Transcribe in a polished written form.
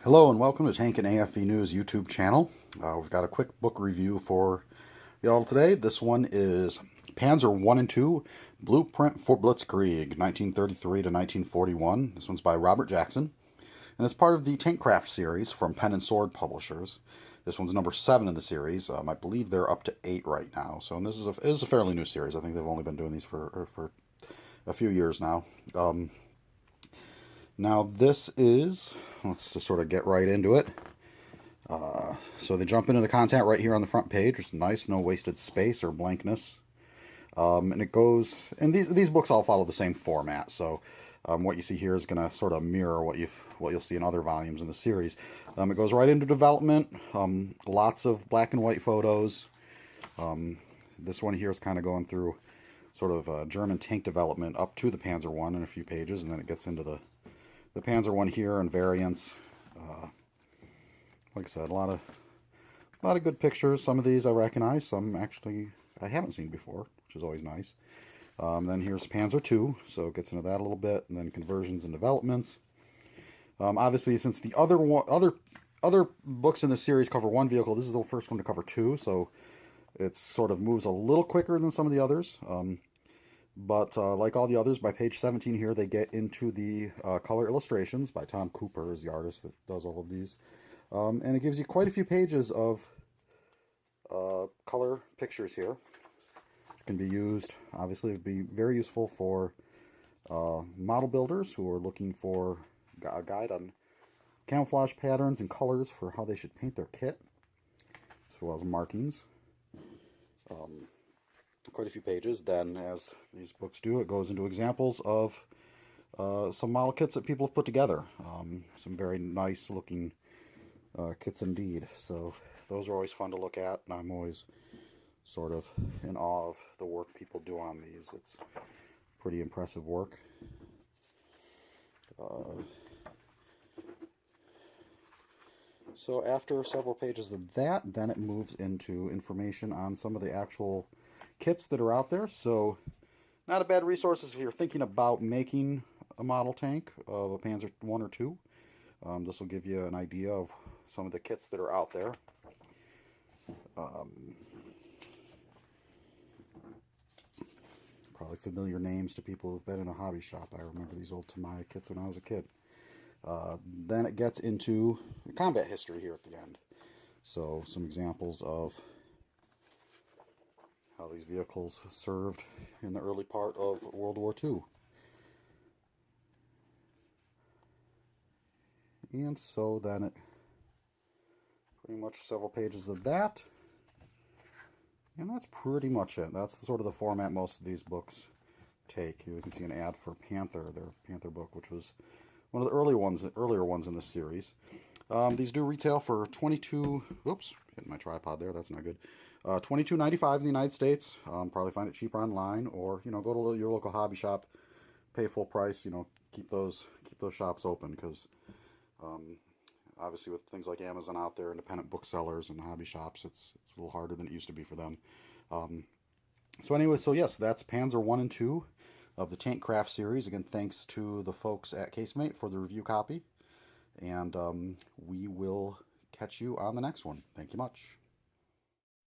Hello and welcome to Tank and AFV News YouTube channel. We've got a quick book review for y'all today. This one is Panzer I and II, Blueprint for Blitzkrieg, 1933 to 1941. This one's by Robert Jackson, and it's part of the Tankcraft series from Pen and Sword Publishers. This one's number 7 in the series. I believe they're up to 8 right now. So, and this is a fairly new series. I think they've only been doing these for a few years now. Now this is, let's just sort of get right into it. So they jump into the content right here on the front page, which is nice, no wasted space or blankness. And it goes, and these books all follow the same format. So what you see here is going to sort of mirror what you'll see in other volumes in the series. It goes right into development. Lots of black and white photos. This one here is kind of going through sort of German tank development up to the Panzer I in a few pages, and then it gets into the Panzer I here and variants. Like I said, a lot of good pictures. Some of these I recognize, some actually I haven't seen before, which is always nice. Then here's Panzer II, so it gets into that a little bit, and then conversions and developments. Obviously, since the other books in the series cover one vehicle, this is the first one to cover two, so it sort of moves a little quicker than some of the others. But like all the others, by page 17 here, they get into the color illustrations by Tom Cooper, is the artist that does all of these. And it gives you quite a few pages of color pictures here, which can be used, obviously, it would be very useful for model builders who are looking for a guide on camouflage patterns and colors for how they should paint their kit, as well as markings. Quite a few pages. Then, as these books do, it goes into examples of some model kits that people have put together. Some very nice looking kits indeed. So those are always fun to look at, and I'm always sort of in awe of the work people do on these. It's pretty impressive work. So after several pages of that, then it moves into information on some of the actual kits that are out there. So not a bad resource if you're thinking about making a model tank of a Panzer I or II. This will give you an idea of some of the kits that are out there. Probably familiar names to people who've been in a hobby shop. I remember these old Tamiya kits when I was a kid. Then it gets into combat history here at the end. So some examples of how these vehicles served in the early part of World War II. And so then it pretty much several pages of that. And that's pretty much it. That's sort of the format most of these books take. Here you can see an ad for Panther, their Panther book, which was one of the earlier ones in this series. These do retail for $22. Oops, hitting my tripod there. That's not good. $22.95 in the United States. Probably find it cheaper online, or go to your local hobby shop, pay full price. Keep those shops open, because obviously with things like Amazon out there, independent booksellers and hobby shops, it's a little harder than it used to be for them. So anyway, so yes, that's Panzer I and II of the Tankcraft series. Again, thanks to the folks at Casemate for the review copy, and we will catch you on the next one. Thank you much.